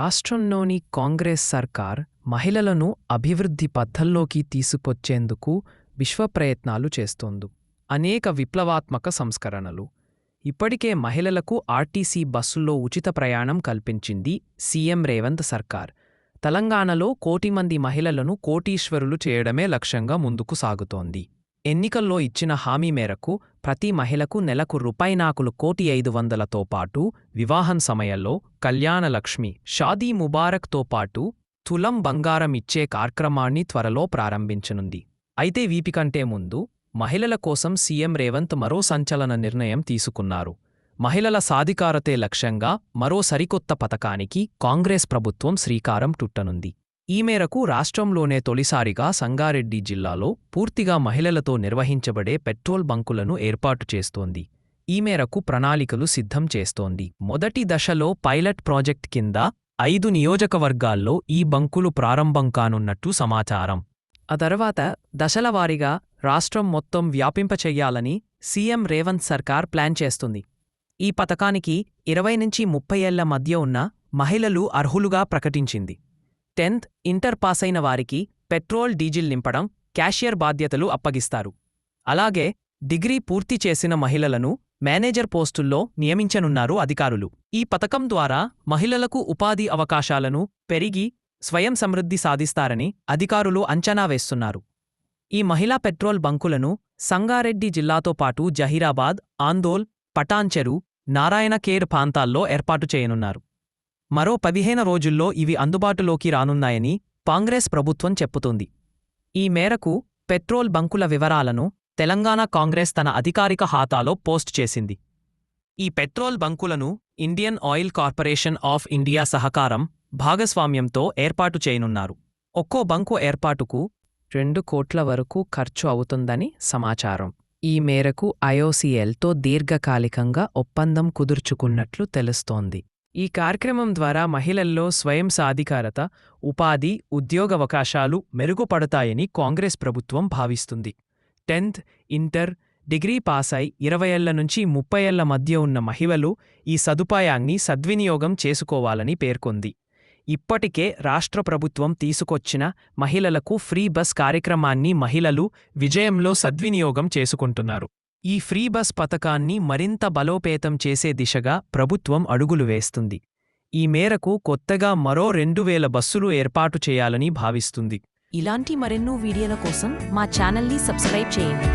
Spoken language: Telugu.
రాష్ట్రంలోని కాంగ్రెస్ సర్కార్ మహిళలను అభివృద్ధి పథంలోకి తీసుకొచ్చేందుకు విశ్వప్రయత్నాలు చేస్తోంది. అనేక విప్లవాత్మక సంస్కరణలు. ఇప్పటికే మహిళలకు ఆర్టీసీ బస్సుల్లో ఉచిత ప్రయాణం కల్పించింది సీఎం రేవంత్ సర్కార్. తెలంగాణలో 1 కోటి మంది మహిళలను కోటీశ్వరులు చేయడమే లక్ష్యంగా ముందుకు సాగుతోంది. ఎన్నికల్లో ఇచ్చిన హామీ మేరకు ప్రతి మహిళకు నెలకు ₹1,500,000తో పాటు వివాహం సమయంలో కళ్యాణలక్ష్మి, షాదీ ముబారక్తో పాటు తులం బంగారం ఇచ్చే కార్యక్రమాన్ని త్వరలో ప్రారంభించనుంది. అయితే వీటికంటే ముందు మహిళల కోసం సీఎం రేవంత్ మరో సంచలన నిర్ణయం తీసుకున్నారు. మహిళల సాధికారతే లక్ష్యంగా మరో సరికొత్త పథకానికి కాంగ్రెస్ ప్రభుత్వం శ్రీకారం చుట్టనుంది. ఈ మేరకు రాష్ట్రంలోనే తొలిసారిగా సంగారెడ్డి జిల్లాలో పూర్తిగా మహిళలతో నిర్వహించబడే పెట్రోల్ బంకులను ఏర్పాటు చేస్తోంది. ఈ మేరకు ప్రణాళికలు సిద్ధం చేస్తోంది. మొదటి దశలో పైలట్ ప్రాజెక్ట్ కింద 5 నియోజకవర్గాల్లో ఈ బంకులు ప్రారంభం కానున్నట్టు సమాచారం. ఆ తర్వాత దశలవారీగా రాష్ట్రం మొత్తం వ్యాపింపచెయ్యాలని సీఎం రేవంత్ సర్కార్ ప్లాన్ చేస్తుంది. ఈ పథకానికి 20 నుంచి 30 ఏళ్ల మధ్య ఉన్న మహిళలు అర్హులుగా ప్రకటించింది. 10th, ఇంటర్ పాసైన వారికి పెట్రోల్, డీజిల్ నింపడం, క్యాషియర్ బాధ్యతలు అప్పగిస్తారు. అలాగే డిగ్రీ పూర్తి చేసిన మహిళలను మేనేజర్ పోస్టుల్లో నియమించనున్నారు అధికారులు. ఈ పథకం ద్వారా మహిళలకు ఉపాధి అవకాశాలను పెరిగి స్వయం సమృద్ధి సాధిస్తారని అధికారులు అంచనా వేస్తున్నారు. ఈ మహిళా పెట్రోల్ బంకులను సంగారెడ్డి జిల్లాతో పాటు జహీరాబాద్, ఆందోల్, పటాన్చెరు, నారాయణఖేడ్ ప్రాంతాల్లో ఏర్పాటు చేయనున్నారు. మరో 15 రోజుల్లో ఇవి అందుబాటులోకి రానున్నాయని కాంగ్రెస్ ప్రభుత్వం చెప్పుతోంది. ఈ మేరకు పెట్రోల్ బంకుల వివరాలను తెలంగాణ కాంగ్రెస్ తన అధికారిక ఖాతాలో పోస్ట్ చేసింది. ఈ పెట్రోల్ బంకులను Indian oil corporation of India సహకారం, భాగస్వామ్యంతో ఏర్పాటు చేయనున్నారు. ఒక్కో బంకు ఏర్పాటుకు 2 కోట్ల వరకు ఖర్చు అవుతుందని సమాచారం. ఈ మేరకు ఐఓసీఎల్తో దీర్ఘకాలికంగా ఒప్పందం కుదుర్చుకున్నట్లు తెలుస్తోంది. ఈ కార్యక్రమం ద్వారా మహిళల్లో స్వయం సాధికారత, ఉపాధి, ఉద్యోగావకాశాలు మెరుగుపడతాయని కాంగ్రెస్ ప్రభుత్వం భావిస్తుంది. 10th, ఇంటర్, డిగ్రీ పాసై 20 ఏళ్ల నుంచి 30 ఏళ్ల మధ్య ఉన్న మహిళలు ఈ సదుపాయాన్ని సద్వినియోగం చేసుకోవాలని పేర్కొంది. ఇప్పటికే రాష్ట్ర ప్రభుత్వం తీసుకొచ్చిన మహిళలకు ఫ్రీ బస్ కార్యక్రమాన్ని మహిళలు విజయంలో సద్వినియోగం చేసుకుంటున్నారు. ఈ ఫ్రీ బస్ పథకాన్ని మరింత బలోపేతం చేసే దిశగా ప్రభుత్వం అడుగులు వేస్తుంది. ఈ మేరకు కొత్తగా మరో 2000 బస్సులు ఏర్పాటు చేయాలని భావిస్తుంది. ఇలాంటి మరెన్నో వీడియోల కోసం మా ఛానల్ని సబ్స్క్రైబ్ చేయండి.